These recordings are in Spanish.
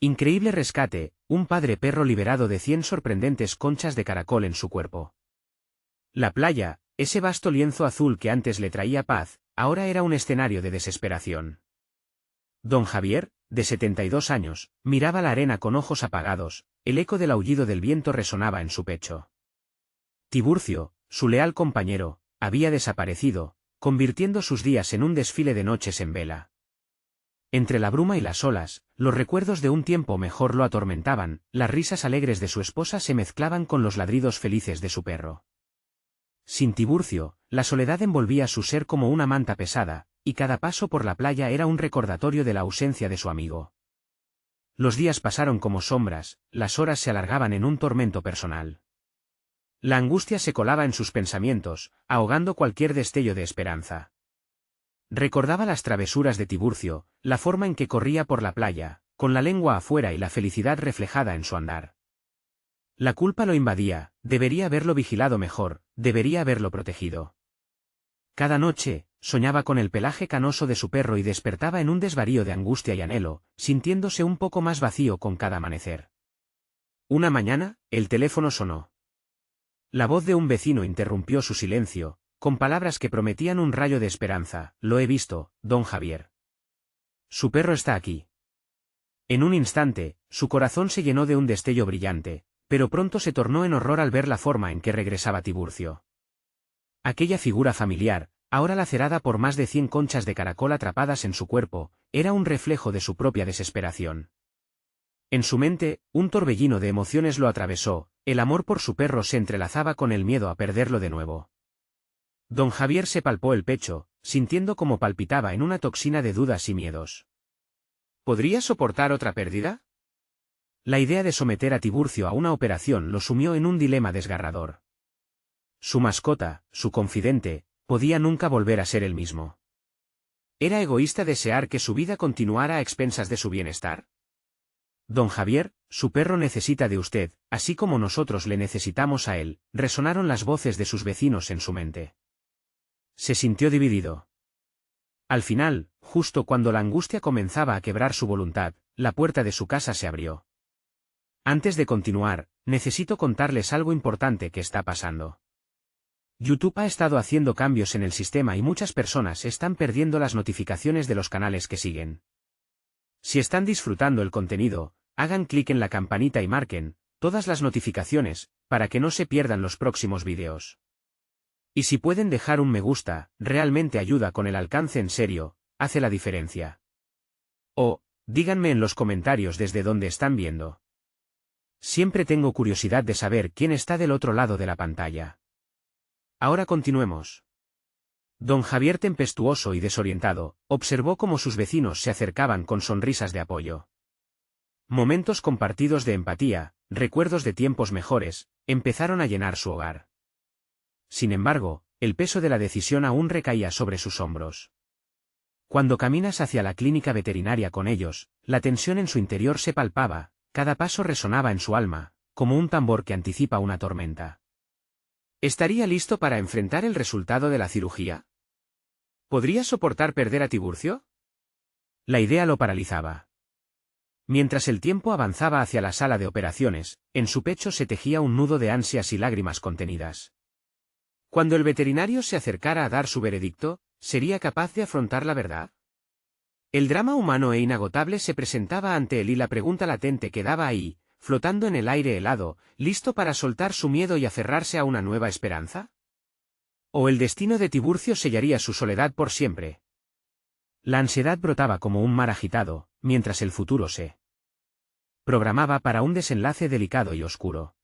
Increíble rescate, un padre perro liberado de 100 sorprendentes conchas de caracol en su cuerpo. La playa, ese vasto lienzo azul que antes le traía paz, ahora era un escenario de desesperación. Don Javier, de 72 años, miraba la arena con ojos apagados, el eco del aullido del viento resonaba en su pecho. Tiburcio, su leal compañero, había desaparecido, convirtiendo sus días en un desfile de noches en vela. Entre la bruma y las olas, los recuerdos de un tiempo mejor lo atormentaban, las risas alegres de su esposa se mezclaban con los ladridos felices de su perro. Sin Tiburcio, la soledad envolvía su ser como una manta pesada, y cada paso por la playa era un recordatorio de la ausencia de su amigo. Los días pasaron como sombras, las horas se alargaban en un tormento personal. La angustia se colaba en sus pensamientos, ahogando cualquier destello de esperanza. Recordaba las travesuras de Tiburcio, la forma en que corría por la playa, con la lengua afuera y la felicidad reflejada en su andar. La culpa lo invadía, debería haberlo vigilado mejor, debería haberlo protegido. Cada noche, soñaba con el pelaje canoso de su perro y despertaba en un desvarío de angustia y anhelo, sintiéndose un poco más vacío con cada amanecer. Una mañana, el teléfono sonó. La voz de un vecino interrumpió su silencio, con palabras que prometían un rayo de esperanza. Lo he visto, don Javier. Su perro está aquí. En un instante, su corazón se llenó de un destello brillante, pero pronto se tornó en horror al ver la forma en que regresaba Tiburcio. Aquella figura familiar, ahora lacerada por más de 100 conchas de caracol atrapadas en su cuerpo, era un reflejo de su propia desesperación. En su mente, un torbellino de emociones lo atravesó, el amor por su perro se entrelazaba con el miedo a perderlo de nuevo. Don Javier se palpó el pecho, sintiendo cómo palpitaba en una toxina de dudas y miedos. ¿Podría soportar otra pérdida? La idea de someter a Tiburcio a una operación lo sumió en un dilema desgarrador. Su mascota, su confidente, podía nunca volver a ser el mismo. ¿Era egoísta desear que su vida continuara a expensas de su bienestar? Don Javier, su perro necesita de usted, así como nosotros le necesitamos a él, resonaron las voces de sus vecinos en su mente. Se sintió dividido. Al final, justo cuando la angustia comenzaba a quebrar su voluntad, la puerta de su casa se abrió. Antes de continuar, necesito contarles algo importante que está pasando. YouTube ha estado haciendo cambios en el sistema y muchas personas están perdiendo las notificaciones de los canales que siguen. Si están disfrutando el contenido, hagan clic en la campanita y marquen todas las notificaciones, para que no se pierdan los próximos vídeos. Y si pueden dejar un me gusta, realmente ayuda con el alcance en serio, hace la diferencia. O, díganme en los comentarios desde dónde están viendo. Siempre tengo curiosidad de saber quién está del otro lado de la pantalla. Ahora continuemos. Don Javier, tempestuoso y desorientado, observó cómo sus vecinos se acercaban con sonrisas de apoyo. Momentos compartidos de empatía, recuerdos de tiempos mejores, empezaron a llenar su hogar. Sin embargo, el peso de la decisión aún recaía sobre sus hombros. Cuando caminas hacia la clínica veterinaria con ellos, la tensión en su interior se palpaba, cada paso resonaba en su alma, como un tambor que anticipa una tormenta. ¿Estaría listo para enfrentar el resultado de la cirugía? ¿Podría soportar perder a Tiburcio? La idea lo paralizaba. Mientras el tiempo avanzaba hacia la sala de operaciones, en su pecho se tejía un nudo de ansias y lágrimas contenidas. Cuando el veterinario se acercara a dar su veredicto, ¿sería capaz de afrontar la verdad? El drama humano e inagotable se presentaba ante él y la pregunta latente quedaba ahí, flotando en el aire helado, listo para soltar su miedo y aferrarse a una nueva esperanza. ¿O el destino de Tiburcio sellaría su soledad por siempre? La ansiedad brotaba como un mar agitado, mientras el futuro se programaba para un desenlace delicado y oscuro.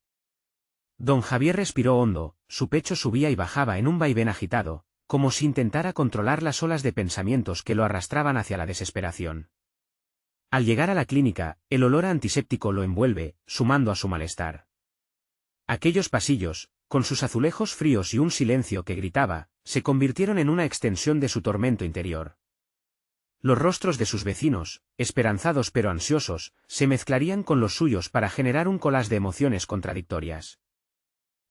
Don Javier respiró hondo, su pecho subía y bajaba en un vaivén agitado, como si intentara controlar las olas de pensamientos que lo arrastraban hacia la desesperación. Al llegar a la clínica, el olor a antiséptico lo envuelve, sumando a su malestar. Aquellos pasillos, con sus azulejos fríos y un silencio que gritaba, se convirtieron en una extensión de su tormento interior. Los rostros de sus vecinos, esperanzados pero ansiosos, se mezclarían con los suyos para generar un collage de emociones contradictorias.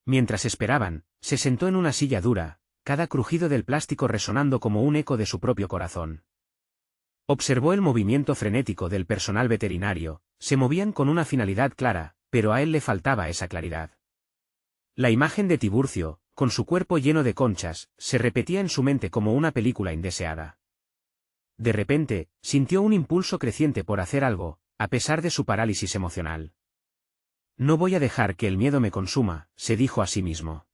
Mientras esperaban, se sentó en una silla dura, cada crujido del plástico resonando como un eco de su propio corazón. Observó el movimiento frenético del personal veterinario, se movían con una finalidad clara, pero a él le faltaba esa claridad. La imagen de Tiburcio, con su cuerpo lleno de conchas, se repetía en su mente como una película indeseada. De repente, sintió un impulso creciente por hacer algo, a pesar de su parálisis emocional. No voy a dejar que el miedo me consuma, se dijo a sí mismo.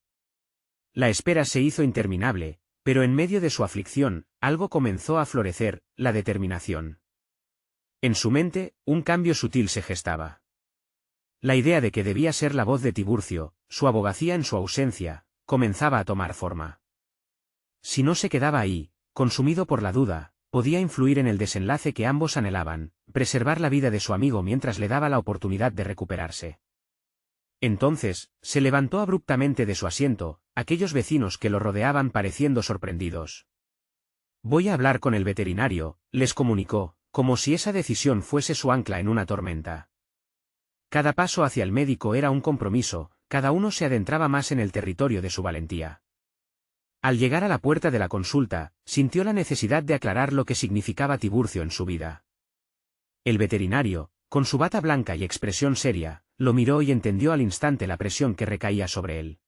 La espera se hizo interminable, pero en medio de su aflicción, algo comenzó a florecer, la determinación. En su mente, un cambio sutil se gestaba. La idea de que debía ser la voz de Tiburcio, su abogacía en su ausencia, comenzaba a tomar forma. Si no se quedaba ahí, consumido por la duda, podía influir en el desenlace que ambos anhelaban, preservar la vida de su amigo mientras le daba la oportunidad de recuperarse. Entonces, se levantó abruptamente de su asiento, aquellos vecinos que lo rodeaban pareciendo sorprendidos. Voy a hablar con el veterinario, les comunicó, como si esa decisión fuese su ancla en una tormenta. Cada paso hacia el médico era un compromiso, cada uno se adentraba más en el territorio de su valentía. Al llegar a la puerta de la consulta, sintió la necesidad de aclarar lo que significaba Tiburcio en su vida. El veterinario, con su bata blanca y expresión seria, lo miró y entendió al instante la presión que recaía sobre él.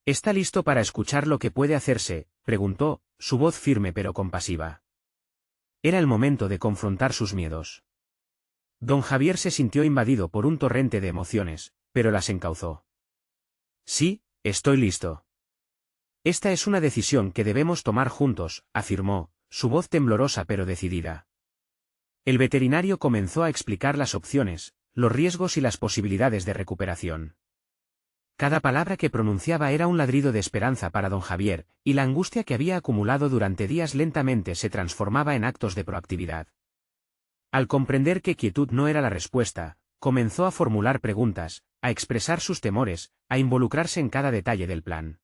¿Está listo para escuchar lo que puede hacerse?, preguntó, su voz firme pero compasiva. Era el momento de confrontar sus miedos. Don Javier se sintió invadido por un torrente de emociones, pero las encauzó. Sí, estoy listo. Esta es una decisión que debemos tomar juntos, afirmó, su voz temblorosa pero decidida. El veterinario comenzó a explicar las opciones, los riesgos y las posibilidades de recuperación. Cada palabra que pronunciaba era un ladrido de esperanza para don Javier, y la angustia que había acumulado durante días lentamente se transformaba en actos de proactividad. Al comprender que quietud no era la respuesta, comenzó a formular preguntas, a expresar sus temores, a involucrarse en cada detalle del plan.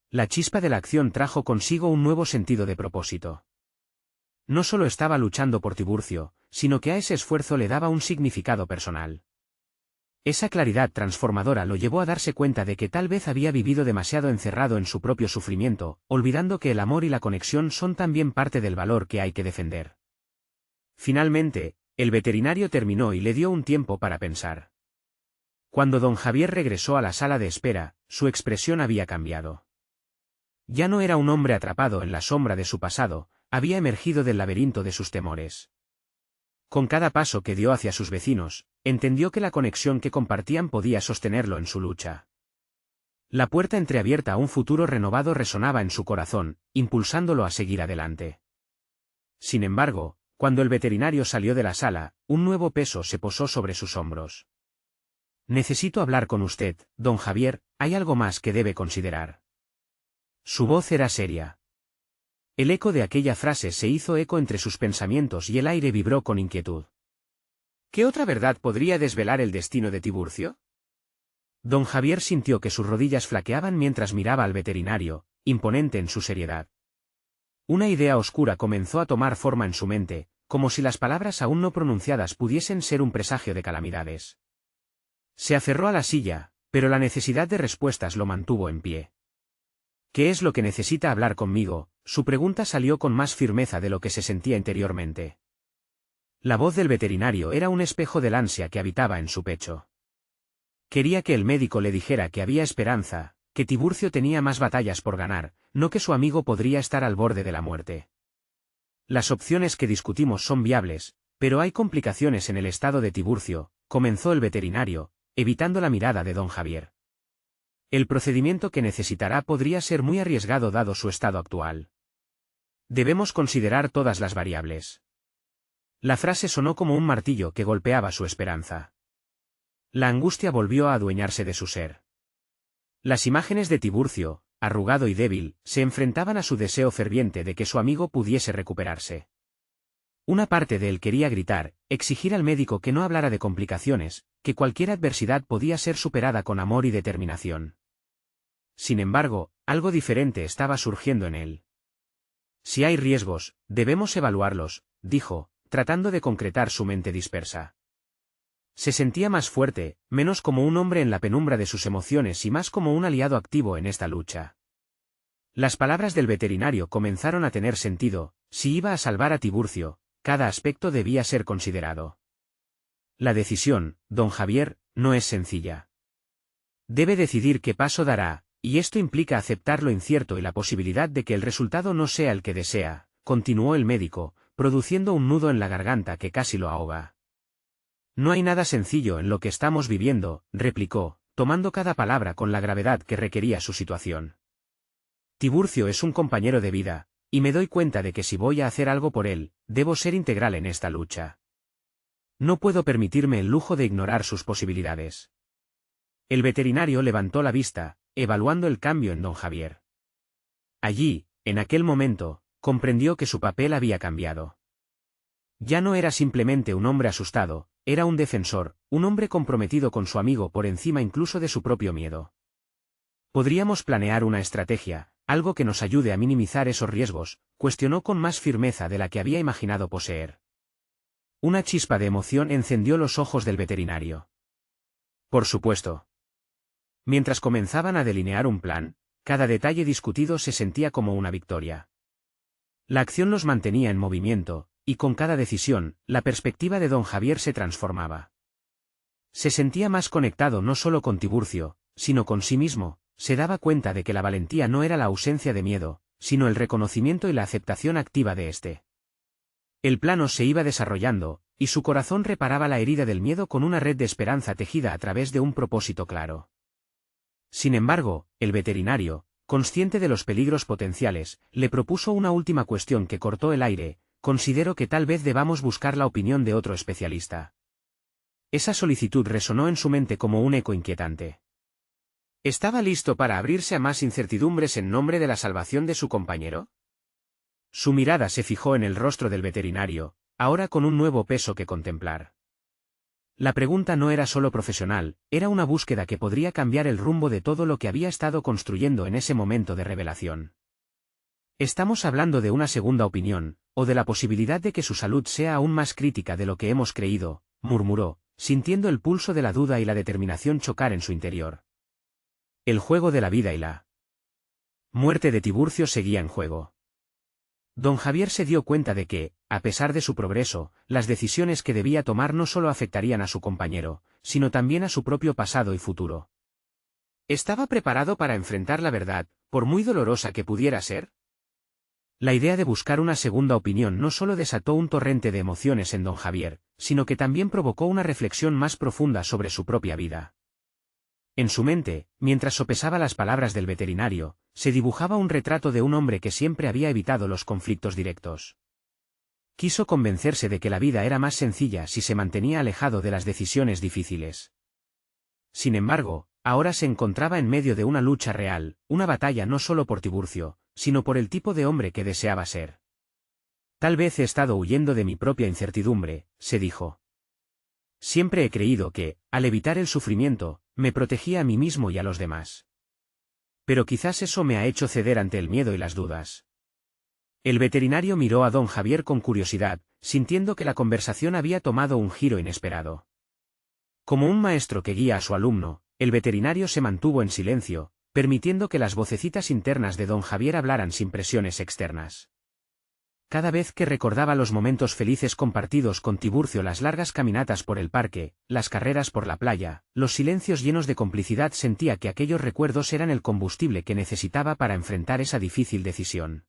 La chispa de la acción trajo consigo un nuevo sentido de propósito. No solo estaba luchando por Tiburcio, sino que a ese esfuerzo le daba un significado personal. Esa claridad transformadora lo llevó a darse cuenta de que tal vez había vivido demasiado encerrado en su propio sufrimiento, olvidando que el amor y la conexión son también parte del valor que hay que defender. Finalmente, el veterinario terminó y le dio un tiempo para pensar. Cuando don Javier regresó a la sala de espera, su expresión había cambiado. Ya no era un hombre atrapado en la sombra de su pasado, había emergido del laberinto de sus temores. Con cada paso que dio hacia sus vecinos, entendió que la conexión que compartían podía sostenerlo en su lucha. La puerta entreabierta a un futuro renovado resonaba en su corazón, impulsándolo a seguir adelante. Sin embargo, cuando el veterinario salió de la sala, un nuevo peso se posó sobre sus hombros. Necesito hablar con usted, don Javier, hay algo más que debe considerar. Su voz era seria. El eco de aquella frase se hizo eco entre sus pensamientos y el aire vibró con inquietud. ¿Qué otra verdad podría desvelar el destino de Tiburcio? Don Javier sintió que sus rodillas flaqueaban mientras miraba al veterinario, imponente en su seriedad. Una idea oscura comenzó a tomar forma en su mente, como si las palabras aún no pronunciadas pudiesen ser un presagio de calamidades. Se aferró a la silla, pero la necesidad de respuestas lo mantuvo en pie. ¿Qué es lo que necesita hablar conmigo? Su pregunta salió con más firmeza de lo que se sentía interiormente. La voz del veterinario era un espejo del ansia que habitaba en su pecho. Quería que el médico le dijera que había esperanza, que Tiburcio tenía más batallas por ganar, no que su amigo podría estar al borde de la muerte. Las opciones que discutimos son viables, pero hay complicaciones en el estado de Tiburcio, comenzó el veterinario, evitando la mirada de don Javier. El procedimiento que necesitará podría ser muy arriesgado dado su estado actual. Debemos considerar todas las variables. La frase sonó como un martillo que golpeaba su esperanza. La angustia volvió a adueñarse de su ser. Las imágenes de Tiburcio, arrugado y débil, se enfrentaban a su deseo ferviente de que su amigo pudiese recuperarse. Una parte de él quería gritar, exigir al médico que no hablara de complicaciones, que cualquier adversidad podía ser superada con amor y determinación. Sin embargo, algo diferente estaba surgiendo en él. Si hay riesgos, debemos evaluarlos, dijo, tratando de concretar su mente dispersa. Se sentía más fuerte, menos como un hombre en la penumbra de sus emociones y más como un aliado activo en esta lucha. Las palabras del veterinario comenzaron a tener sentido, si iba a salvar a Tiburcio, cada aspecto debía ser considerado. La decisión, don Javier, no es sencilla. Debe decidir qué paso dará, y esto implica aceptar lo incierto y la posibilidad de que el resultado no sea el que desea, continuó el médico, produciendo un nudo en la garganta que casi lo ahoga. No hay nada sencillo en lo que estamos viviendo, replicó, tomando cada palabra con la gravedad que requería su situación. Tiburcio es un compañero de vida, y me doy cuenta de que si voy a hacer algo por él, debo ser integral en esta lucha. No puedo permitirme el lujo de ignorar sus posibilidades. El veterinario levantó la vista, evaluando el cambio en don Javier. Allí, en aquel momento, comprendió que su papel había cambiado. Ya no era simplemente un hombre asustado, era un defensor, un hombre comprometido con su amigo por encima incluso de su propio miedo. Podríamos planear una estrategia, algo que nos ayude a minimizar esos riesgos, cuestionó con más firmeza de la que había imaginado poseer. Una chispa de emoción encendió los ojos del veterinario. Por supuesto. Mientras comenzaban a delinear un plan, cada detalle discutido se sentía como una victoria. La acción los mantenía en movimiento, y con cada decisión, la perspectiva de don Javier se transformaba. Se sentía más conectado no solo con Tiburcio, sino con sí mismo, se daba cuenta de que la valentía no era la ausencia de miedo, sino el reconocimiento y la aceptación activa de éste. El plano se iba desarrollando, y su corazón reparaba la herida del miedo con una red de esperanza tejida a través de un propósito claro. Sin embargo, el veterinario, consciente de los peligros potenciales, le propuso una última cuestión que cortó el aire: considero que tal vez debamos buscar la opinión de otro especialista. Esa solicitud resonó en su mente como un eco inquietante. ¿Estaba listo para abrirse a más incertidumbres en nombre de la salvación de su compañero? Su mirada se fijó en el rostro del veterinario, ahora con un nuevo peso que contemplar. La pregunta no era solo profesional, era una búsqueda que podría cambiar el rumbo de todo lo que había estado construyendo en ese momento de revelación. ¿Estamos hablando de una segunda opinión, o de la posibilidad de que su salud sea aún más crítica de lo que hemos creído?, murmuró, sintiendo el pulso de la duda y la determinación chocar en su interior. El juego de la vida y la muerte de Tiburcio seguía en juego. Don Javier se dio cuenta de que, a pesar de su progreso, las decisiones que debía tomar no solo afectarían a su compañero, sino también a su propio pasado y futuro. ¿Estaba preparado para enfrentar la verdad, por muy dolorosa que pudiera ser? La idea de buscar una segunda opinión no solo desató un torrente de emociones en don Javier, sino que también provocó una reflexión más profunda sobre su propia vida. En su mente, mientras sopesaba las palabras del veterinario, se dibujaba un retrato de un hombre que siempre había evitado los conflictos directos. Quiso convencerse de que la vida era más sencilla si se mantenía alejado de las decisiones difíciles. Sin embargo, ahora se encontraba en medio de una lucha real, una batalla no solo por Tiburcio, sino por el tipo de hombre que deseaba ser. Tal vez he estado huyendo de mi propia incertidumbre, se dijo. Siempre he creído que, al evitar el sufrimiento, me protegía a mí mismo y a los demás. Pero quizás eso me ha hecho ceder ante el miedo y las dudas. El veterinario miró a don Javier con curiosidad, sintiendo que la conversación había tomado un giro inesperado. Como un maestro que guía a su alumno, el veterinario se mantuvo en silencio, permitiendo que las vocecitas internas de don Javier hablaran sin presiones externas. Cada vez que recordaba los momentos felices compartidos con Tiburcio, las largas caminatas por el parque, las carreras por la playa, los silencios llenos de complicidad, sentía que aquellos recuerdos eran el combustible que necesitaba para enfrentar esa difícil decisión.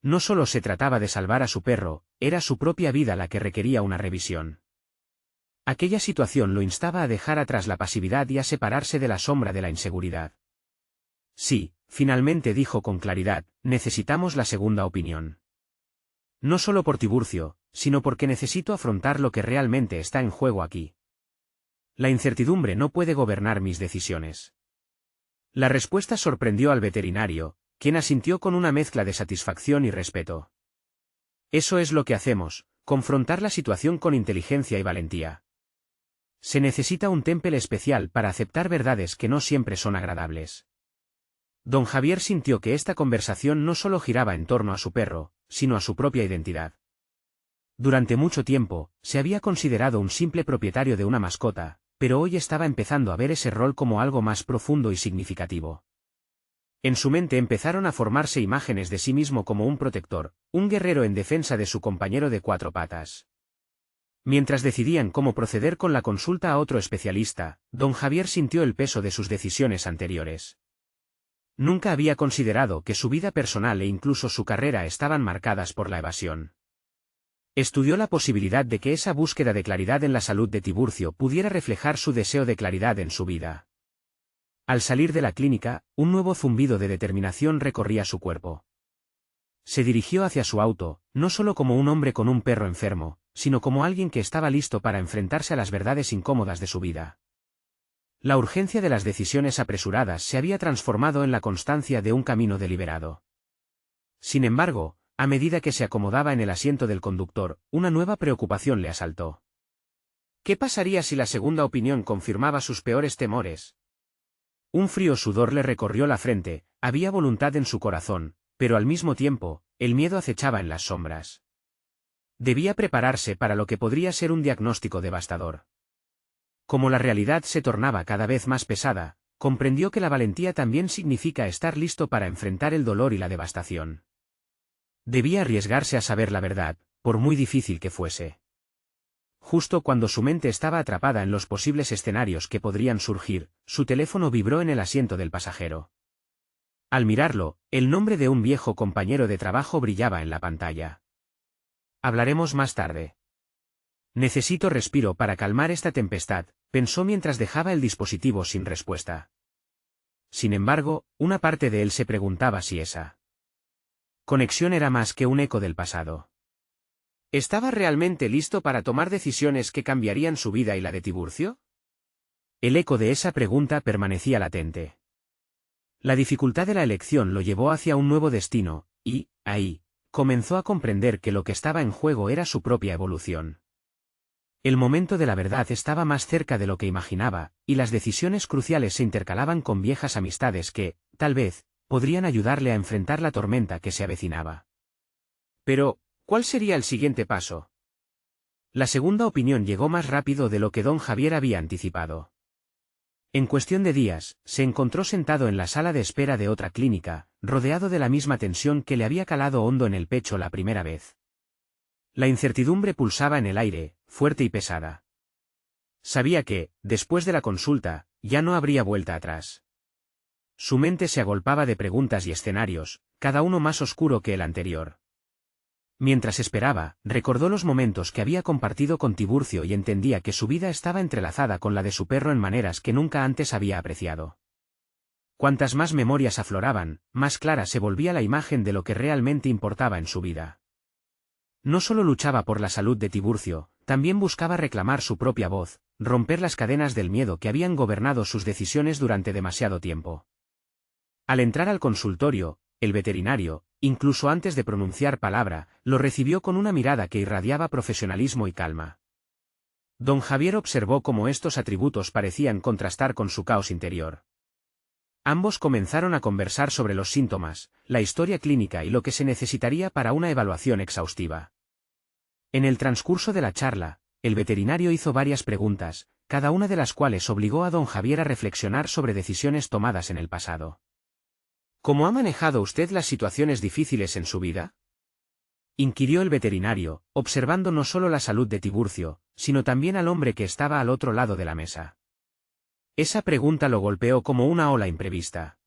No solo se trataba de salvar a su perro, era su propia vida la que requería una revisión. Aquella situación lo instaba a dejar atrás la pasividad y a separarse de la sombra de la inseguridad. Sí, finalmente dijo con claridad, necesitamos la segunda opinión. No solo por Tiburcio, sino porque necesito afrontar lo que realmente está en juego aquí. La incertidumbre no puede gobernar mis decisiones. La respuesta sorprendió al veterinario, quien asintió con una mezcla de satisfacción y respeto. Eso es lo que hacemos, confrontar la situación con inteligencia y valentía. Se necesita un temple especial para aceptar verdades que no siempre son agradables. Don Javier sintió que esta conversación no solo giraba en torno a su perro, sino a su propia identidad. Durante mucho tiempo, se había considerado un simple propietario de una mascota, pero hoy estaba empezando a ver ese rol como algo más profundo y significativo. En su mente empezaron a formarse imágenes de sí mismo como un protector, un guerrero en defensa de su compañero de cuatro patas. Mientras decidían cómo proceder con la consulta a otro especialista, don Javier sintió el peso de sus decisiones anteriores. Nunca había considerado que su vida personal e incluso su carrera estaban marcadas por la evasión. Estudió la posibilidad de que esa búsqueda de claridad en la salud de Tiburcio pudiera reflejar su deseo de claridad en su vida. Al salir de la clínica, un nuevo zumbido de determinación recorría su cuerpo. Se dirigió hacia su auto, no solo como un hombre con un perro enfermo, sino como alguien que estaba listo para enfrentarse a las verdades incómodas de su vida. La urgencia de las decisiones apresuradas se había transformado en la constancia de un camino deliberado. Sin embargo, a medida que se acomodaba en el asiento del conductor, una nueva preocupación le asaltó. ¿Qué pasaría si la segunda opinión confirmaba sus peores temores? Un frío sudor le recorrió la frente, había voluntad en su corazón, pero al mismo tiempo, el miedo acechaba en las sombras. Debía prepararse para lo que podría ser un diagnóstico devastador. Como la realidad se tornaba cada vez más pesada, comprendió que la valentía también significa estar listo para enfrentar el dolor y la devastación. Debía arriesgarse a saber la verdad, por muy difícil que fuese. Justo cuando su mente estaba atrapada en los posibles escenarios que podrían surgir, su teléfono vibró en el asiento del pasajero. Al mirarlo, el nombre de un viejo compañero de trabajo brillaba en la pantalla. Hablaremos más tarde. Necesito respiro para calmar esta tempestad, pensó mientras dejaba el dispositivo sin respuesta. Sin embargo, una parte de él se preguntaba si esa conexión era más que un eco del pasado. ¿Estaba realmente listo para tomar decisiones que cambiarían su vida y la de Tiburcio? El eco de esa pregunta permanecía latente. La dificultad de la elección lo llevó hacia un nuevo destino, y, ahí, comenzó a comprender que lo que estaba en juego era su propia evolución. El momento de la verdad estaba más cerca de lo que imaginaba, y las decisiones cruciales se intercalaban con viejas amistades que, tal vez, podrían ayudarle a enfrentar la tormenta que se avecinaba. Pero, ¿cuál sería el siguiente paso? La segunda opinión llegó más rápido de lo que don Javier había anticipado. En cuestión de días, se encontró sentado en la sala de espera de otra clínica, rodeado de la misma tensión que le había calado hondo en el pecho la primera vez. La incertidumbre pulsaba en el aire, fuerte y pesada. Sabía que, después de la consulta, ya no habría vuelta atrás. Su mente se agolpaba de preguntas y escenarios, cada uno más oscuro que el anterior. Mientras esperaba, recordó los momentos que había compartido con Tiburcio y entendía que su vida estaba entrelazada con la de su perro en maneras que nunca antes había apreciado. Cuantas más memorias afloraban, más clara se volvía la imagen de lo que realmente importaba en su vida. No solo luchaba por la salud de Tiburcio, también buscaba reclamar su propia voz, romper las cadenas del miedo que habían gobernado sus decisiones durante demasiado tiempo. Al entrar al consultorio, el veterinario, incluso antes de pronunciar palabra, lo recibió con una mirada que irradiaba profesionalismo y calma. Don Javier observó cómo estos atributos parecían contrastar con su caos interior. Ambos comenzaron a conversar sobre los síntomas, la historia clínica y lo que se necesitaría para una evaluación exhaustiva. En el transcurso de la charla, el veterinario hizo varias preguntas, cada una de las cuales obligó a don Javier a reflexionar sobre decisiones tomadas en el pasado. ¿Cómo ha manejado usted las situaciones difíciles en su vida?, inquirió el veterinario, observando no solo la salud de Tiburcio, sino también al hombre que estaba al otro lado de la mesa. Esa pregunta lo golpeó como una ola imprevista.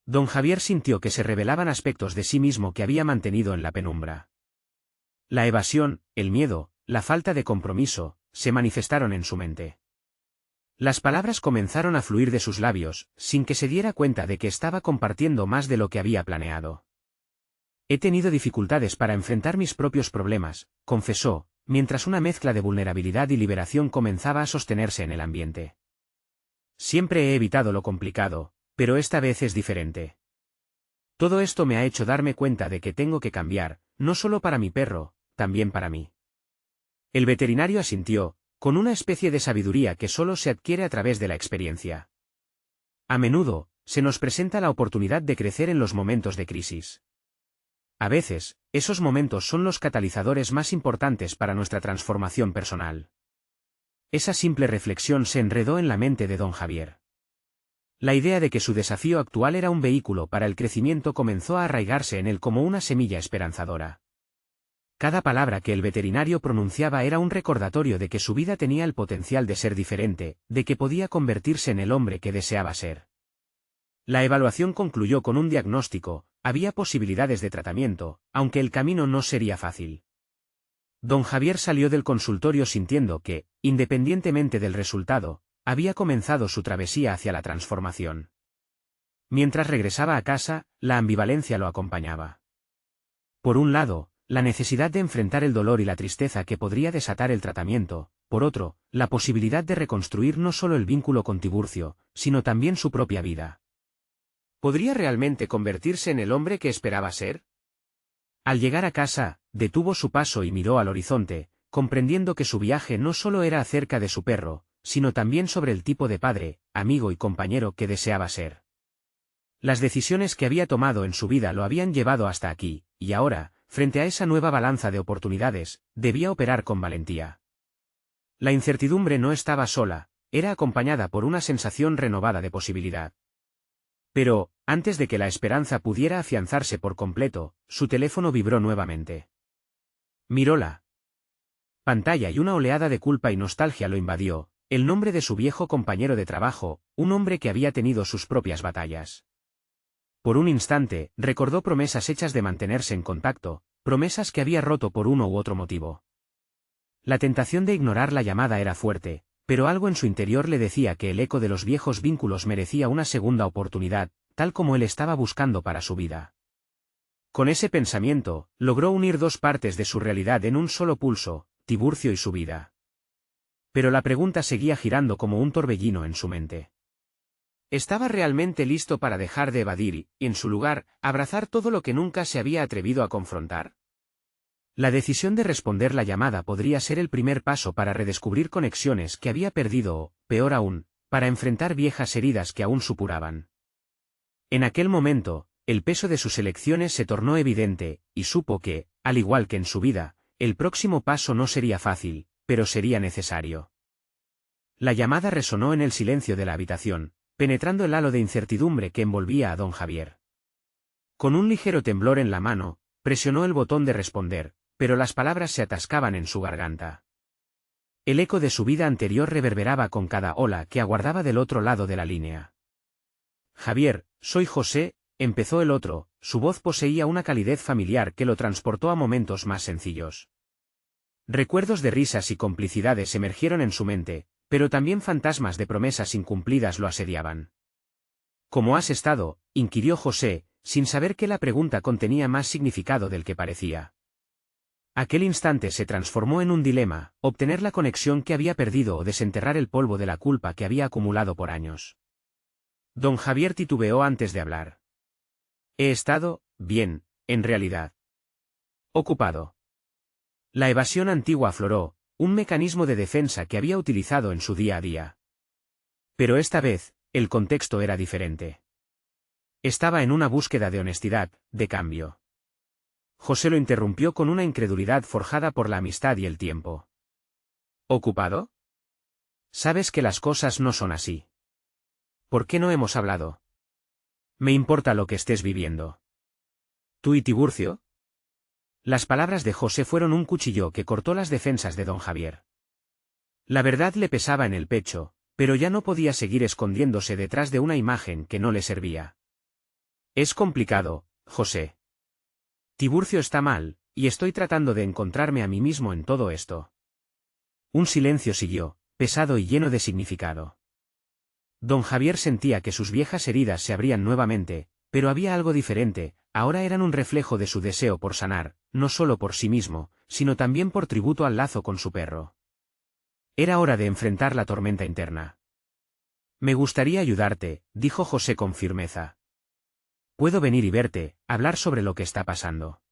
Don Javier sintió que se revelaban aspectos de sí mismo que había mantenido en la penumbra. La evasión, el miedo, la falta de compromiso, se manifestaron en su mente. Las palabras comenzaron a fluir de sus labios, sin que se diera cuenta de que estaba compartiendo más de lo que había planeado. He tenido dificultades para enfrentar mis propios problemas, confesó, mientras una mezcla de vulnerabilidad y liberación comenzaba a sostenerse en el ambiente. Siempre he evitado lo complicado, pero esta vez es diferente. Todo esto me ha hecho darme cuenta de que tengo que cambiar, no solo para mi perro, también para mí. El veterinario asintió, con una especie de sabiduría que solo se adquiere a través de la experiencia. A menudo, se nos presenta la oportunidad de crecer en los momentos de crisis. A veces, esos momentos son los catalizadores más importantes para nuestra transformación personal. Esa simple reflexión se enredó en la mente de don Javier. La idea de que su desafío actual era un vehículo para el crecimiento comenzó a arraigarse en él como una semilla esperanzadora. Cada palabra que el veterinario pronunciaba era un recordatorio de que su vida tenía el potencial de ser diferente, de que podía convertirse en el hombre que deseaba ser. La evaluación concluyó con un diagnóstico: había posibilidades de tratamiento, aunque el camino no sería fácil. Don Javier salió del consultorio sintiendo que, independientemente del resultado, había comenzado su travesía hacia la transformación. Mientras regresaba a casa, la ambivalencia lo acompañaba. Por un lado, la necesidad de enfrentar el dolor y la tristeza que podría desatar el tratamiento; por otro, la posibilidad de reconstruir no solo el vínculo con Tiburcio, sino también su propia vida. ¿Podría realmente convertirse en el hombre que esperaba ser? Al llegar a casa, detuvo su paso y miró al horizonte, comprendiendo que su viaje no solo era acerca de su perro, sino también sobre el tipo de padre, amigo y compañero que deseaba ser. Las decisiones que había tomado en su vida lo habían llevado hasta aquí, y ahora, frente a esa nueva balanza de oportunidades, debía operar con valentía. La incertidumbre no estaba sola, era acompañada por una sensación renovada de posibilidad. Pero, antes de que la esperanza pudiera afianzarse por completo, su teléfono vibró nuevamente. Miró la pantalla y una oleada de culpa y nostalgia lo invadió: el nombre de su viejo compañero de trabajo, un hombre que había tenido sus propias batallas. Por un instante, recordó promesas hechas de mantenerse en contacto, promesas que había roto por uno u otro motivo. La tentación de ignorar la llamada era fuerte, pero algo en su interior le decía que el eco de los viejos vínculos merecía una segunda oportunidad, tal como él estaba buscando para su vida. Con ese pensamiento, logró unir dos partes de su realidad en un solo pulso: Tiburcio y su vida. Pero la pregunta seguía girando como un torbellino en su mente. ¿Estaba realmente listo para dejar de evadir y, en su lugar, abrazar todo lo que nunca se había atrevido a confrontar? La decisión de responder la llamada podría ser el primer paso para redescubrir conexiones que había perdido o, peor aún, para enfrentar viejas heridas que aún supuraban. En aquel momento, el peso de sus elecciones se tornó evidente, y supo que, al igual que en su vida, el próximo paso no sería fácil, pero sería necesario. La llamada resonó en el silencio de la habitación, penetrando el halo de incertidumbre que envolvía a don Javier. Con un ligero temblor en la mano, presionó el botón de responder, pero las palabras se atascaban en su garganta. El eco de su vida anterior reverberaba con cada ola que aguardaba del otro lado de la línea. Javier, soy José, empezó el otro, su voz poseía una calidez familiar que lo transportó a momentos más sencillos. Recuerdos de risas y complicidades emergieron en su mente, pero también fantasmas de promesas incumplidas lo asediaban. ¿Cómo has estado?, inquirió José, sin saber que la pregunta contenía más significado del que parecía. Aquel instante se transformó en un dilema: obtener la conexión que había perdido o desenterrar el polvo de la culpa que había acumulado por años. Don Javier titubeó antes de hablar. He estado bien, en realidad. Ocupado. La evasión antigua afloró, un mecanismo de defensa que había utilizado en su día a día. Pero esta vez, el contexto era diferente. Estaba en una búsqueda de honestidad, de cambio. José lo interrumpió con una incredulidad forjada por la amistad y el tiempo. ¿Ocupado? Sabes que las cosas no son así. ¿Por qué no hemos hablado? Me importa lo que estés viviendo. ¿Tú y Tiburcio? Las palabras de José fueron un cuchillo que cortó las defensas de don Javier. La verdad le pesaba en el pecho, pero ya no podía seguir escondiéndose detrás de una imagen que no le servía. Es complicado, José. Tiburcio está mal, y estoy tratando de encontrarme a mí mismo en todo esto. Un silencio siguió, pesado y lleno de significado. Don Javier sentía que sus viejas heridas se abrían nuevamente, pero había algo diferente: ahora eran un reflejo de su deseo por sanar, no solo por sí mismo, sino también por tributo al lazo con su perro. Era hora de enfrentar la tormenta interna. Me gustaría ayudarte, dijo José con firmeza. Puedo venir y verte, hablar sobre lo que está pasando.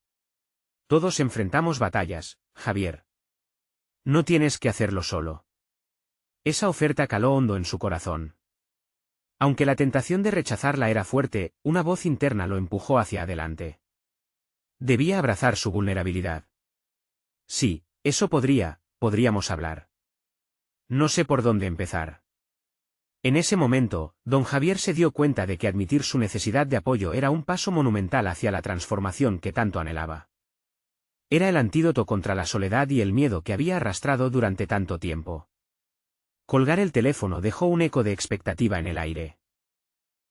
Todos enfrentamos batallas, Javier. No tienes que hacerlo solo. Esa oferta caló hondo en su corazón. Aunque la tentación de rechazarla era fuerte, una voz interna lo empujó hacia adelante. Debía abrazar su vulnerabilidad. Sí, eso podríamos hablar. No sé por dónde empezar. En ese momento, don Javier se dio cuenta de que admitir su necesidad de apoyo era un paso monumental hacia la transformación que tanto anhelaba. Era el antídoto contra la soledad y el miedo que había arrastrado durante tanto tiempo. Colgar el teléfono dejó un eco de expectativa en el aire.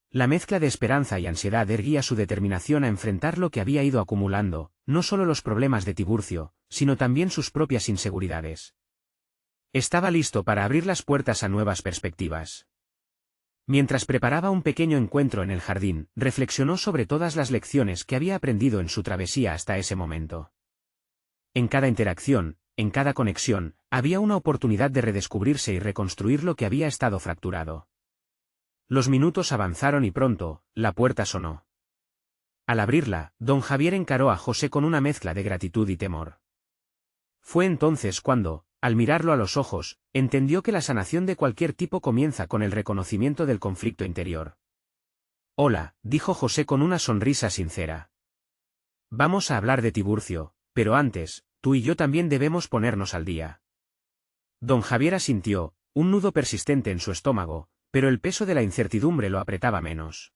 La mezcla de esperanza y ansiedad erguía su determinación a enfrentar lo que había ido acumulando, no solo los problemas de Tiburcio, sino también sus propias inseguridades. Estaba listo para abrir las puertas a nuevas perspectivas. Mientras preparaba un pequeño encuentro en el jardín, reflexionó sobre todas las lecciones que había aprendido en su travesía hasta ese momento. En cada interacción, en cada conexión, había una oportunidad de redescubrirse y reconstruir lo que había estado fracturado. Los minutos avanzaron y pronto, la puerta sonó. Al abrirla, don Javier encaró a José con una mezcla de gratitud y temor. Fue entonces cuando, al mirarlo a los ojos, entendió que la sanación de cualquier tipo comienza con el reconocimiento del conflicto interior. «Hola», dijo José con una sonrisa sincera. «Vamos a hablar de Tiburcio, pero antes, tú y yo también debemos ponernos al día». Don Javier asintió, un nudo persistente en su estómago, pero el peso de la incertidumbre lo apretaba menos.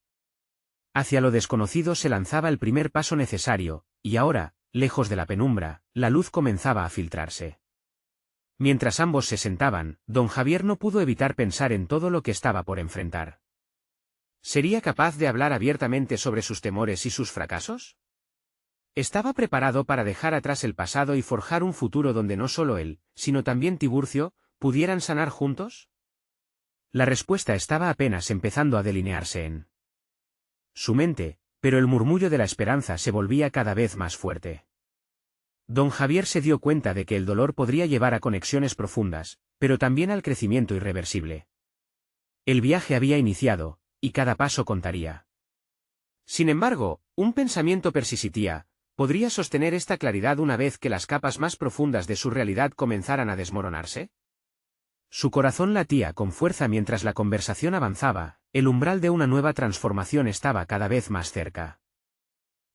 Hacia lo desconocido se lanzaba el primer paso necesario, y ahora, lejos de la penumbra, la luz comenzaba a filtrarse. Mientras ambos se sentaban, don Javier no pudo evitar pensar en todo lo que estaba por enfrentar. ¿Sería capaz de hablar abiertamente sobre sus temores y sus fracasos? ¿Estaba preparado para dejar atrás el pasado y forjar un futuro donde no solo él, sino también Tiburcio, pudieran sanar juntos? La respuesta estaba apenas empezando a delinearse en su mente, pero el murmullo de la esperanza se volvía cada vez más fuerte. Don Javier se dio cuenta de que el dolor podría llevar a conexiones profundas, pero también al crecimiento irreversible. El viaje había iniciado, y cada paso contaría. Sin embargo, un pensamiento persistía: ¿podría sostener esta claridad una vez que las capas más profundas de su realidad comenzaran a desmoronarse? Su corazón latía con fuerza mientras la conversación avanzaba, el umbral de una nueva transformación estaba cada vez más cerca.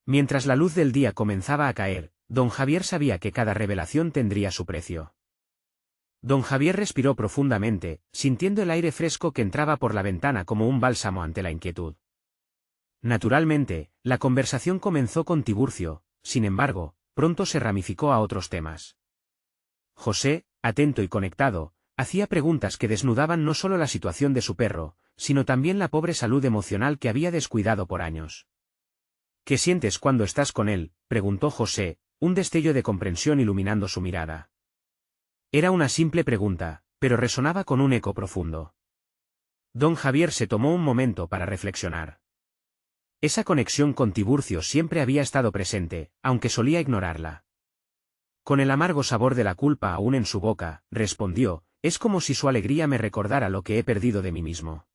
Mientras la luz del día comenzaba a caer, don Javier sabía que cada revelación tendría su precio. Don Javier respiró profundamente, sintiendo el aire fresco que entraba por la ventana como un bálsamo ante la inquietud. Naturalmente, la conversación comenzó con Tiburcio, sin embargo, pronto se ramificó a otros temas. José, atento y conectado, hacía preguntas que desnudaban no solo la situación de su perro, sino también la pobre salud emocional que había descuidado por años. ¿Qué sientes cuando estás con él?, preguntó José, un destello de comprensión iluminando su mirada. Era una simple pregunta, pero resonaba con un eco profundo. Don Javier se tomó un momento para reflexionar. Esa conexión con Tiburcio siempre había estado presente, aunque solía ignorarla. Con el amargo sabor de la culpa aún en su boca, respondió: «Es como si su alegría me recordara lo que he perdido de mí mismo.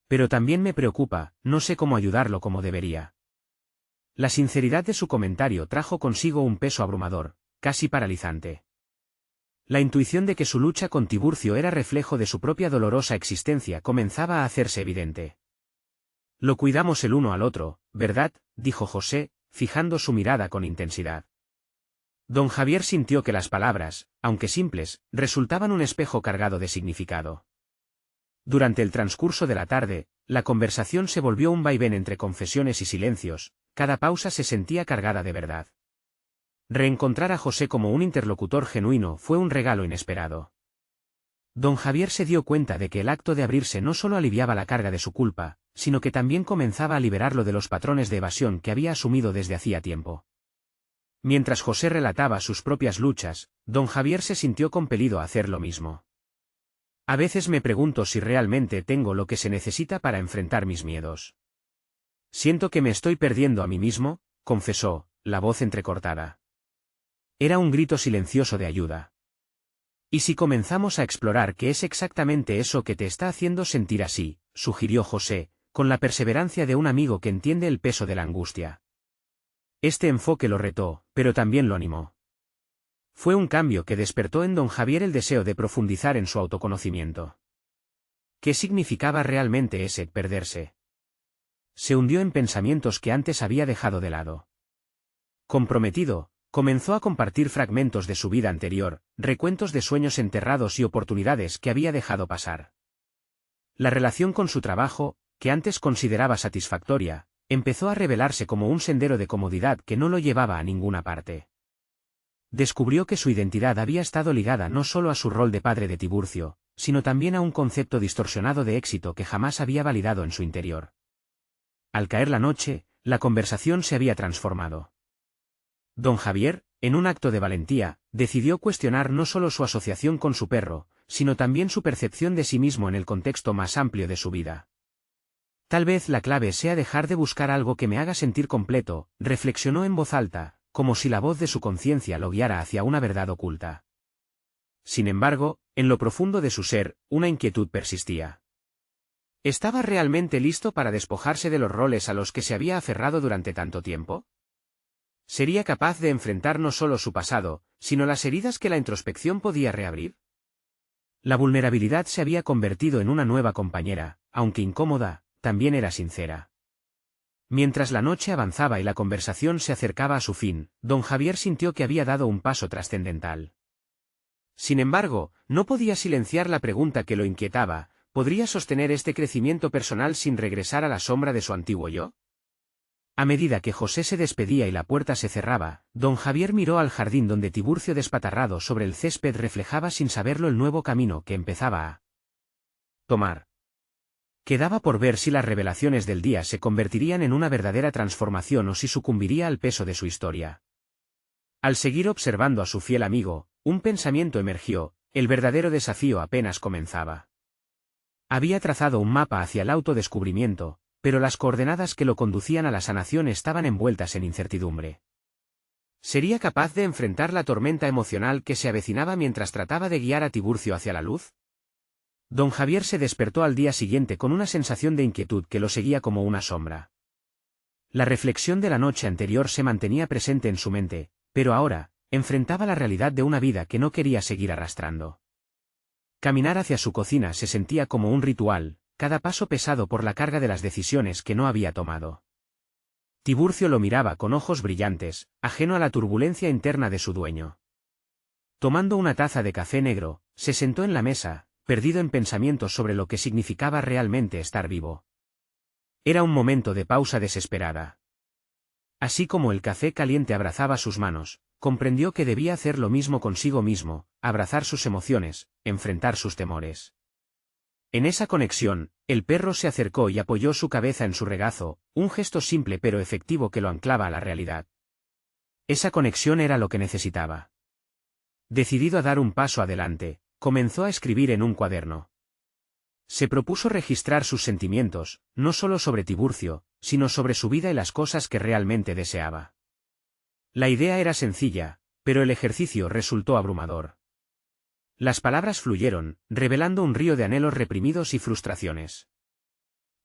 Pero también me preocupa, no sé cómo ayudarlo como debería». La sinceridad de su comentario trajo consigo un peso abrumador, casi paralizante. La intuición de que su lucha con Tiburcio era reflejo de su propia dolorosa existencia comenzaba a hacerse evidente. «Lo cuidamos el uno al otro, ¿verdad?», dijo José, fijando su mirada con intensidad. Don Javier sintió que las palabras, aunque simples, resultaban un espejo cargado de significado. Durante el transcurso de la tarde, la conversación se volvió un vaivén entre confesiones y silencios, cada pausa se sentía cargada de verdad. Reencontrar a José como un interlocutor genuino fue un regalo inesperado. Don Javier se dio cuenta de que el acto de abrirse no solo aliviaba la carga de su culpa, sino que también comenzaba a liberarlo de los patrones de evasión que había asumido desde hacía tiempo. Mientras José relataba sus propias luchas, don Javier se sintió compelido a hacer lo mismo. «A veces me pregunto si realmente tengo lo que se necesita para enfrentar mis miedos. Siento que me estoy perdiendo a mí mismo», confesó, la voz entrecortada. Era un grito silencioso de ayuda. «¿Y si comenzamos a explorar qué es exactamente eso que te está haciendo sentir así?», sugirió José, con la perseverancia de un amigo que entiende el peso de la angustia. Este enfoque lo retó, pero también lo animó. Fue un cambio que despertó en don Javier el deseo de profundizar en su autoconocimiento. ¿Qué significaba realmente ese perderse? Se hundió en pensamientos que antes había dejado de lado. Comprometido, comenzó a compartir fragmentos de su vida anterior, recuentos de sueños enterrados y oportunidades que había dejado pasar. La relación con su trabajo, que antes consideraba satisfactoria, empezó a revelarse como un sendero de comodidad que no lo llevaba a ninguna parte. Descubrió que su identidad había estado ligada no solo a su rol de padre de Tiburcio, sino también a un concepto distorsionado de éxito que jamás había validado en su interior. Al caer la noche, la conversación se había transformado. Don Javier, en un acto de valentía, decidió cuestionar no solo su asociación con su perro, sino también su percepción de sí mismo en el contexto más amplio de su vida. Tal vez la clave sea dejar de buscar algo que me haga sentir completo, reflexionó en voz alta, como si la voz de su conciencia lo guiara hacia una verdad oculta. Sin embargo, en lo profundo de su ser, una inquietud persistía. ¿Estaba realmente listo para despojarse de los roles a los que se había aferrado durante tanto tiempo? ¿Sería capaz de enfrentar no solo su pasado, sino las heridas que la introspección podía reabrir? La vulnerabilidad se había convertido en una nueva compañera, aunque incómoda, también era sincera. Mientras la noche avanzaba y la conversación se acercaba a su fin, don Javier sintió que había dado un paso trascendental. Sin embargo, no podía silenciar la pregunta que lo inquietaba: ¿podría sostener este crecimiento personal sin regresar a la sombra de su antiguo yo? A medida que José se despedía y la puerta se cerraba, don Javier miró al jardín donde Tiburcio despatarrado sobre el césped reflejaba sin saberlo el nuevo camino que empezaba a tomar. Quedaba por ver si las revelaciones del día se convertirían en una verdadera transformación o si sucumbiría al peso de su historia. Al seguir observando a su fiel amigo, un pensamiento emergió: el verdadero desafío apenas comenzaba. Había trazado un mapa hacia el autodescubrimiento, pero las coordenadas que lo conducían a la sanación estaban envueltas en incertidumbre. ¿Sería capaz de enfrentar la tormenta emocional que se avecinaba mientras trataba de guiar a Tiburcio hacia la luz? Don Javier se despertó al día siguiente con una sensación de inquietud que lo seguía como una sombra. La reflexión de la noche anterior se mantenía presente en su mente, pero ahora, enfrentaba la realidad de una vida que no quería seguir arrastrando. Caminar hacia su cocina se sentía como un ritual, cada paso pesado por la carga de las decisiones que no había tomado. Tiburcio lo miraba con ojos brillantes, ajeno a la turbulencia interna de su dueño. Tomando una taza de café negro, se sentó en la mesa, perdido en pensamientos sobre lo que significaba realmente estar vivo. Era un momento de pausa desesperada. Así como el café caliente abrazaba sus manos, comprendió que debía hacer lo mismo consigo mismo: abrazar sus emociones, enfrentar sus temores. En esa conexión, el perro se acercó y apoyó su cabeza en su regazo, un gesto simple pero efectivo que lo anclaba a la realidad. Esa conexión era lo que necesitaba. Decidido a dar un paso adelante, comenzó a escribir en un cuaderno. Se propuso registrar sus sentimientos, no solo sobre Tiburcio, sino sobre su vida y las cosas que realmente deseaba. La idea era sencilla, pero el ejercicio resultó abrumador. Las palabras fluyeron, revelando un río de anhelos reprimidos y frustraciones.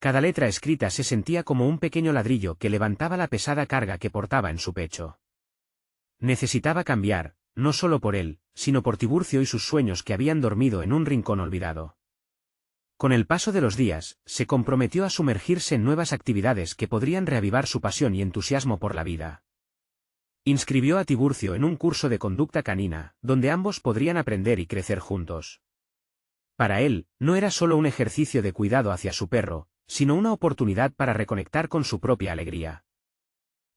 Cada letra escrita se sentía como un pequeño ladrillo que levantaba la pesada carga que portaba en su pecho. Necesitaba cambiar, no solo por él, sino por Tiburcio y sus sueños que habían dormido en un rincón olvidado. Con el paso de los días, se comprometió a sumergirse en nuevas actividades que podrían reavivar su pasión y entusiasmo por la vida. Inscribió a Tiburcio en un curso de conducta canina, donde ambos podrían aprender y crecer juntos. Para él, no era solo un ejercicio de cuidado hacia su perro, sino una oportunidad para reconectar con su propia alegría.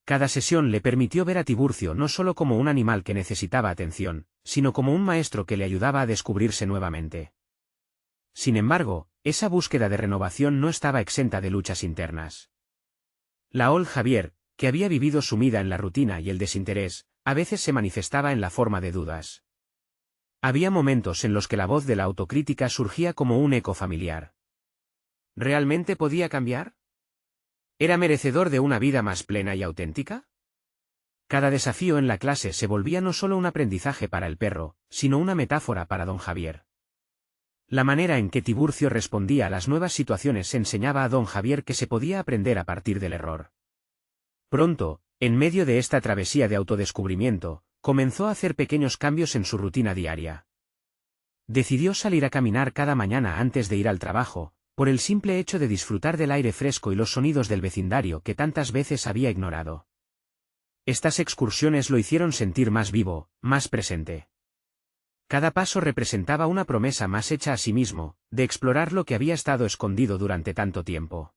Cada sesión le permitió ver a Tiburcio no solo como un animal que necesitaba atención, sino como un maestro que le ayudaba a descubrirse nuevamente. Sin embargo, esa búsqueda de renovación no estaba exenta de luchas internas. La Old Javier, que había vivido sumida en la rutina y el desinterés, a veces se manifestaba en la forma de dudas. Había momentos en los que la voz de la autocrítica surgía como un eco familiar. ¿Realmente podía cambiar? ¿Era merecedor de una vida más plena y auténtica? Cada desafío en la clase se volvía no solo un aprendizaje para el perro, sino una metáfora para don Javier. La manera en que Tiburcio respondía a las nuevas situaciones enseñaba a don Javier que se podía aprender a partir del error. Pronto, en medio de esta travesía de autodescubrimiento, comenzó a hacer pequeños cambios en su rutina diaria. Decidió salir a caminar cada mañana antes de ir al trabajo, por el simple hecho de disfrutar del aire fresco y los sonidos del vecindario que tantas veces había ignorado. Estas excursiones lo hicieron sentir más vivo, más presente. Cada paso representaba una promesa más hecha a sí mismo, de explorar lo que había estado escondido durante tanto tiempo.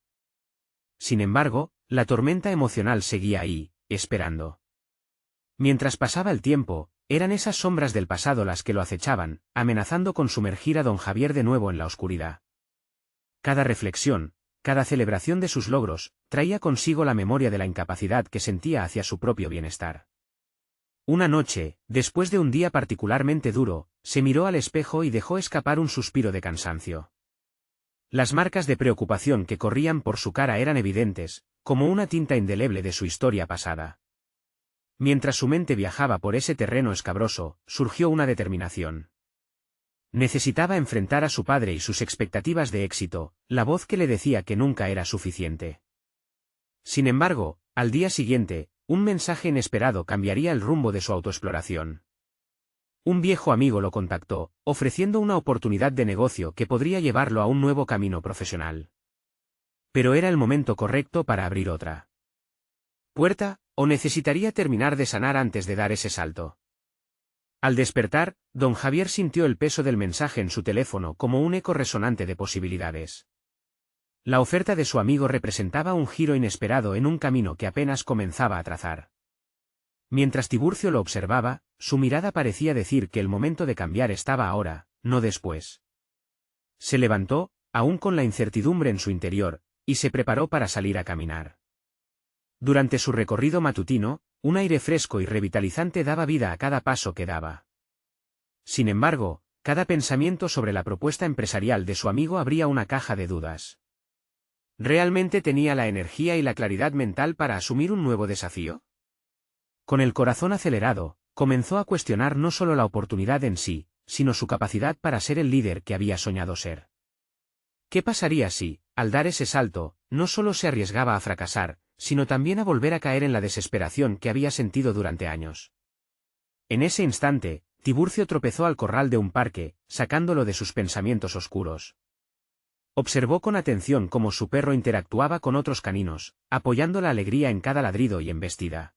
Sin embargo, la tormenta emocional seguía ahí, esperando. Mientras pasaba el tiempo, eran esas sombras del pasado las que lo acechaban, amenazando con sumergir a don Javier de nuevo en la oscuridad. Cada reflexión, cada celebración de sus logros, traía consigo la memoria de la incapacidad que sentía hacia su propio bienestar. Una noche, después de un día particularmente duro, se miró al espejo y dejó escapar un suspiro de cansancio. Las marcas de preocupación que corrían por su cara eran evidentes, como una tinta indeleble de su historia pasada. Mientras su mente viajaba por ese terreno escabroso, surgió una determinación. Necesitaba enfrentar a su padre y sus expectativas de éxito, la voz que le decía que nunca era suficiente. Sin embargo, al día siguiente, un mensaje inesperado cambiaría el rumbo de su autoexploración. Un viejo amigo lo contactó, ofreciendo una oportunidad de negocio que podría llevarlo a un nuevo camino profesional. Pero era el momento correcto para abrir otra puerta, o necesitaría terminar de sanar antes de dar ese salto. Al despertar, don Javier sintió el peso del mensaje en su teléfono como un eco resonante de posibilidades. La oferta de su amigo representaba un giro inesperado en un camino que apenas comenzaba a trazar. Mientras Tiburcio lo observaba, su mirada parecía decir que el momento de cambiar estaba ahora, no después. Se levantó, aún con la incertidumbre en su interior, y se preparó para salir a caminar. Durante su recorrido matutino, un aire fresco y revitalizante daba vida a cada paso que daba. Sin embargo, cada pensamiento sobre la propuesta empresarial de su amigo abría una caja de dudas. ¿Realmente tenía la energía y la claridad mental para asumir un nuevo desafío? Con el corazón acelerado, comenzó a cuestionar no solo la oportunidad en sí, sino su capacidad para ser el líder que había soñado ser. ¿Qué pasaría si, al dar ese salto, no solo se arriesgaba a fracasar, sino también a volver a caer en la desesperación que había sentido durante años? En ese instante, Tiburcio tropezó al corral de un parque, sacándolo de sus pensamientos oscuros. Observó con atención cómo su perro interactuaba con otros caninos, apoyando la alegría en cada ladrido y embestida.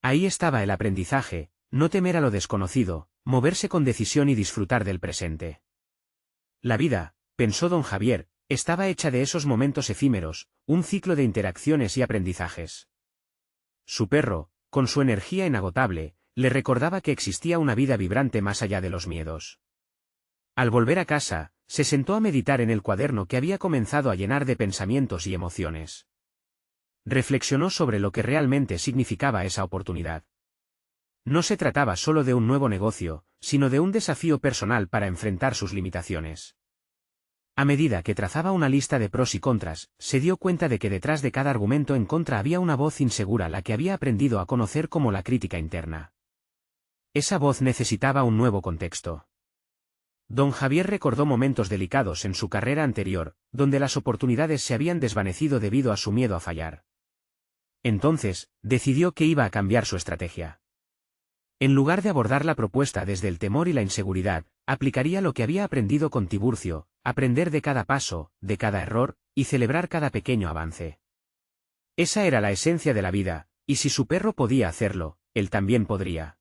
Ahí estaba el aprendizaje, no temer a lo desconocido, moverse con decisión y disfrutar del presente. La vida, pensó don Javier, estaba hecha de esos momentos efímeros, un ciclo de interacciones y aprendizajes. Su perro, con su energía inagotable, le recordaba que existía una vida vibrante más allá de los miedos. Al volver a casa, se sentó a meditar en el cuaderno que había comenzado a llenar de pensamientos y emociones. Reflexionó sobre lo que realmente significaba esa oportunidad. No se trataba solo de un nuevo negocio, sino de un desafío personal para enfrentar sus limitaciones. A medida que trazaba una lista de pros y contras, se dio cuenta de que detrás de cada argumento en contra había una voz insegura, la que había aprendido a conocer como la crítica interna. Esa voz necesitaba un nuevo contexto. Don Javier recordó momentos delicados en su carrera anterior, donde las oportunidades se habían desvanecido debido a su miedo a fallar. Entonces, decidió que iba a cambiar su estrategia. En lugar de abordar la propuesta desde el temor y la inseguridad, aplicaría lo que había aprendido con Tiburcio, aprender de cada paso, de cada error, y celebrar cada pequeño avance. Esa era la esencia de la vida, y si su perro podía hacerlo, él también podría.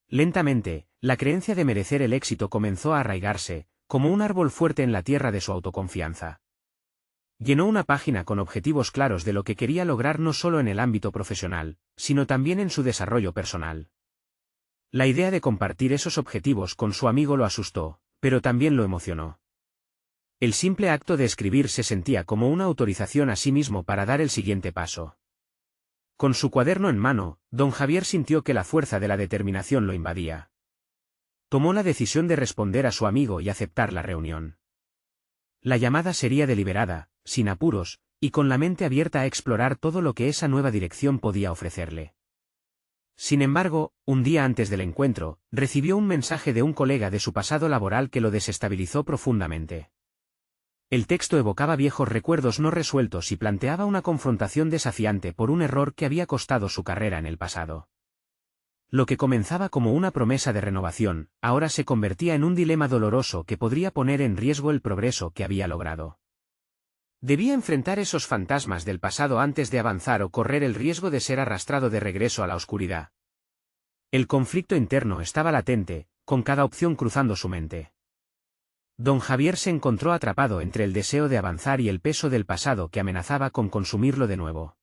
Lentamente, la creencia de merecer el éxito comenzó a arraigarse, como un árbol fuerte en la tierra de su autoconfianza. Llenó una página con objetivos claros de lo que quería lograr no solo en el ámbito profesional, sino también en su desarrollo personal. La idea de compartir esos objetivos con su amigo lo asustó, pero también lo emocionó. El simple acto de escribir se sentía como una autorización a sí mismo para dar el siguiente paso. Con su cuaderno en mano, don Javier sintió que la fuerza de la determinación lo invadía. Tomó la decisión de responder a su amigo y aceptar la reunión. La llamada sería deliberada, sin apuros, y con la mente abierta a explorar todo lo que esa nueva dirección podía ofrecerle. Sin embargo, un día antes del encuentro, recibió un mensaje de un colega de su pasado laboral que lo desestabilizó profundamente. El texto evocaba viejos recuerdos no resueltos y planteaba una confrontación desafiante por un error que había costado su carrera en el pasado. Lo que comenzaba como una promesa de renovación, ahora se convertía en un dilema doloroso que podría poner en riesgo el progreso que había logrado. Debía enfrentar esos fantasmas del pasado antes de avanzar o correr el riesgo de ser arrastrado de regreso a la oscuridad. El conflicto interno estaba latente, con cada opción cruzando su mente. Don Javier se encontró atrapado entre el deseo de avanzar y el peso del pasado que amenazaba con consumirlo de nuevo.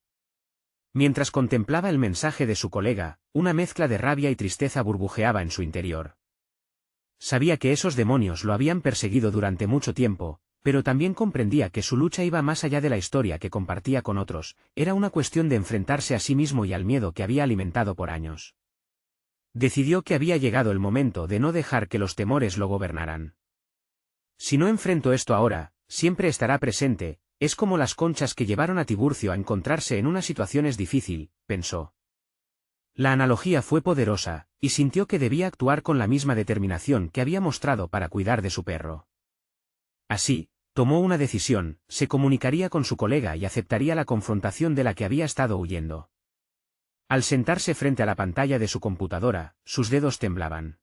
Mientras contemplaba el mensaje de su colega, una mezcla de rabia y tristeza burbujeaba en su interior. Sabía que esos demonios lo habían perseguido durante mucho tiempo, pero también comprendía que su lucha iba más allá de la historia que compartía con otros, era una cuestión de enfrentarse a sí mismo y al miedo que había alimentado por años. Decidió que había llegado el momento de no dejar que los temores lo gobernaran. Si no enfrento esto ahora, siempre estará presente, es como las conchas que llevaron a Tiburcio a encontrarse en una situación difícil, pensó. La analogía fue poderosa, y sintió que debía actuar con la misma determinación que había mostrado para cuidar de su perro. Así, tomó una decisión, se comunicaría con su colega y aceptaría la confrontación de la que había estado huyendo. Al sentarse frente a la pantalla de su computadora, sus dedos temblaban.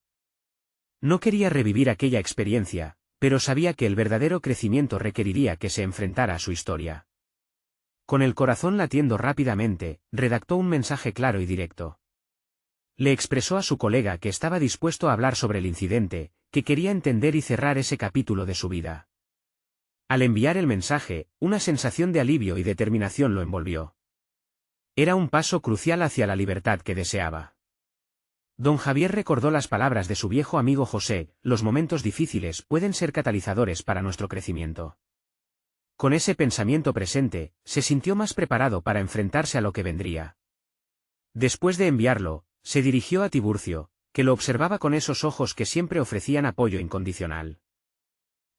No quería revivir aquella experiencia, pero sabía que el verdadero crecimiento requeriría que se enfrentara a su historia. Con el corazón latiendo rápidamente, redactó un mensaje claro y directo. Le expresó a su colega que estaba dispuesto a hablar sobre el incidente, que quería entender y cerrar ese capítulo de su vida. Al enviar el mensaje, una sensación de alivio y determinación lo envolvió. Era un paso crucial hacia la libertad que deseaba. Don Javier recordó las palabras de su viejo amigo José: los momentos difíciles pueden ser catalizadores para nuestro crecimiento. Con ese pensamiento presente, se sintió más preparado para enfrentarse a lo que vendría. Después de enviarlo, se dirigió a Tiburcio, que lo observaba con esos ojos que siempre ofrecían apoyo incondicional.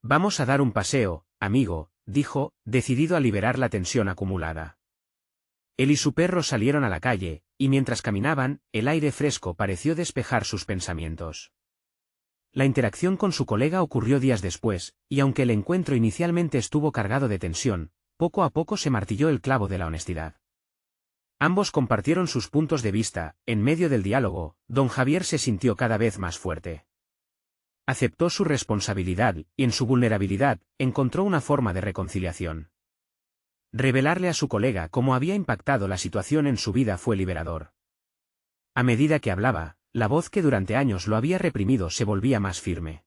«Vamos a dar un paseo, amigo», dijo, decidido a liberar la tensión acumulada. Él y su perro salieron a la calle, y mientras caminaban, el aire fresco pareció despejar sus pensamientos. La interacción con su colega ocurrió días después, y aunque el encuentro inicialmente estuvo cargado de tensión, poco a poco se martilló el clavo de la honestidad. Ambos compartieron sus puntos de vista, en medio del diálogo, don Javier se sintió cada vez más fuerte. Aceptó su responsabilidad, y en su vulnerabilidad, encontró una forma de reconciliación. Revelarle a su colega cómo había impactado la situación en su vida fue liberador. A medida que hablaba, la voz que durante años lo había reprimido se volvía más firme.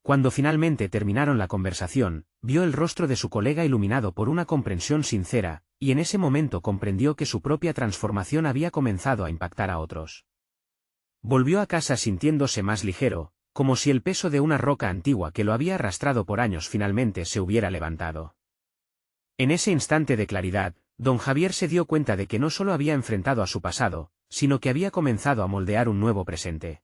Cuando finalmente terminaron la conversación, vio el rostro de su colega iluminado por una comprensión sincera, y en ese momento comprendió que su propia transformación había comenzado a impactar a otros. Volvió a casa sintiéndose más ligero, como si el peso de una roca antigua que lo había arrastrado por años finalmente se hubiera levantado. En ese instante de claridad, don Javier se dio cuenta de que no solo había enfrentado a su pasado, sino que había comenzado a moldear un nuevo presente.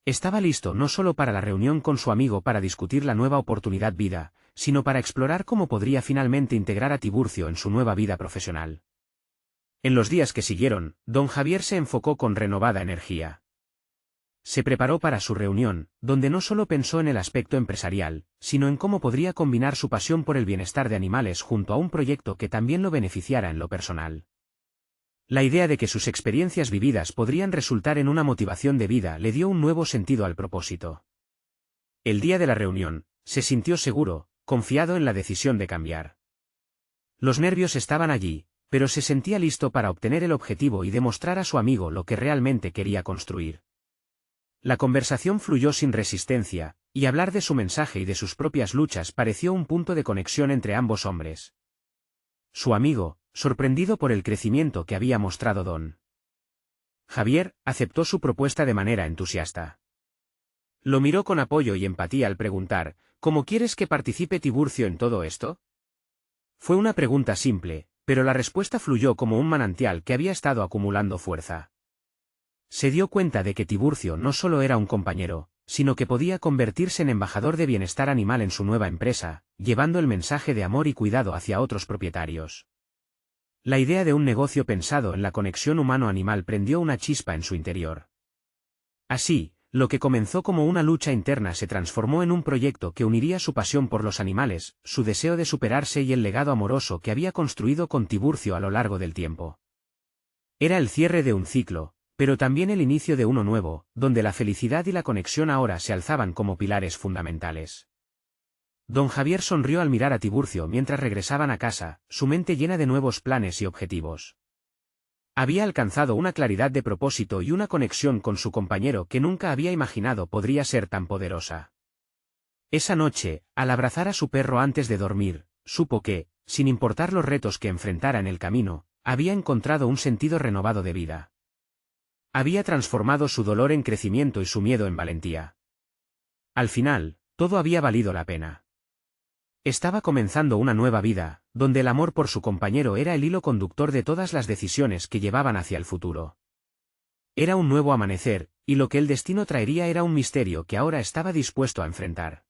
Estaba listo no solo para la reunión con su amigo para discutir la nueva oportunidad vida, sino para explorar cómo podría finalmente integrar a Tiburcio en su nueva vida profesional. En los días que siguieron, don Javier se enfocó con renovada energía. Se preparó para su reunión, donde no solo pensó en el aspecto empresarial, sino en cómo podría combinar su pasión por el bienestar de animales junto a un proyecto que también lo beneficiara en lo personal. La idea de que sus experiencias vividas podrían resultar en una motivación de vida le dio un nuevo sentido al propósito. El día de la reunión, se sintió seguro, confiado en la decisión de cambiar. Los nervios estaban allí, pero se sentía listo para obtener el objetivo y demostrar a su amigo lo que realmente quería construir. La conversación fluyó sin resistencia, y hablar de su mensaje y de sus propias luchas pareció un punto de conexión entre ambos hombres. Su amigo, sorprendido por el crecimiento que había mostrado don Javier, aceptó su propuesta de manera entusiasta. Lo miró con apoyo y empatía al preguntar: ¿cómo quieres que participe Tiburcio en todo esto? Fue una pregunta simple, pero la respuesta fluyó como un manantial que había estado acumulando fuerza. Se dio cuenta de que Tiburcio no solo era un compañero, sino que podía convertirse en embajador de bienestar animal en su nueva empresa, llevando el mensaje de amor y cuidado hacia otros propietarios. La idea de un negocio pensado en la conexión humano-animal prendió una chispa en su interior. Así, lo que comenzó como una lucha interna se transformó en un proyecto que uniría su pasión por los animales, su deseo de superarse y el legado amoroso que había construido con Tiburcio a lo largo del tiempo. Era el cierre de un ciclo, pero también el inicio de uno nuevo, donde la felicidad y la conexión ahora se alzaban como pilares fundamentales. Don Javier sonrió al mirar a Tiburcio mientras regresaban a casa, su mente llena de nuevos planes y objetivos. Había alcanzado una claridad de propósito y una conexión con su compañero que nunca había imaginado podría ser tan poderosa. Esa noche, al abrazar a su perro antes de dormir, supo que, sin importar los retos que enfrentara en el camino, había encontrado un sentido renovado de vida. Había transformado su dolor en crecimiento y su miedo en valentía. Al final, todo había valido la pena. Estaba comenzando una nueva vida, donde el amor por su compañero era el hilo conductor de todas las decisiones que llevaban hacia el futuro. Era un nuevo amanecer, y lo que el destino traería era un misterio que ahora estaba dispuesto a enfrentar.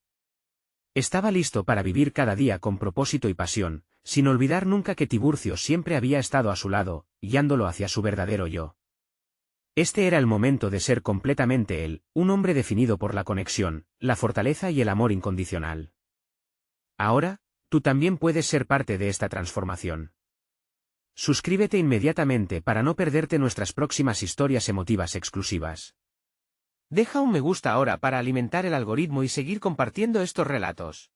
Estaba listo para vivir cada día con propósito y pasión, sin olvidar nunca que Tiburcio siempre había estado a su lado, guiándolo hacia su verdadero yo. Este era el momento de ser completamente él, un hombre definido por la conexión, la fortaleza y el amor incondicional. Ahora, tú también puedes ser parte de esta transformación. Suscríbete inmediatamente para no perderte nuestras próximas historias emotivas exclusivas. Deja un me gusta ahora para alimentar el algoritmo y seguir compartiendo estos relatos.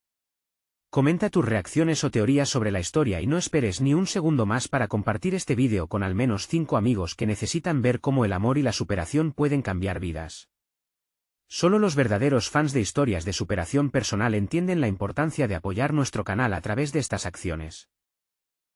Comenta tus reacciones o teorías sobre la historia y no esperes ni un segundo más para compartir este vídeo con al menos 5 amigos que necesitan ver cómo el amor y la superación pueden cambiar vidas. Solo los verdaderos fans de historias de superación personal entienden la importancia de apoyar nuestro canal a través de estas acciones.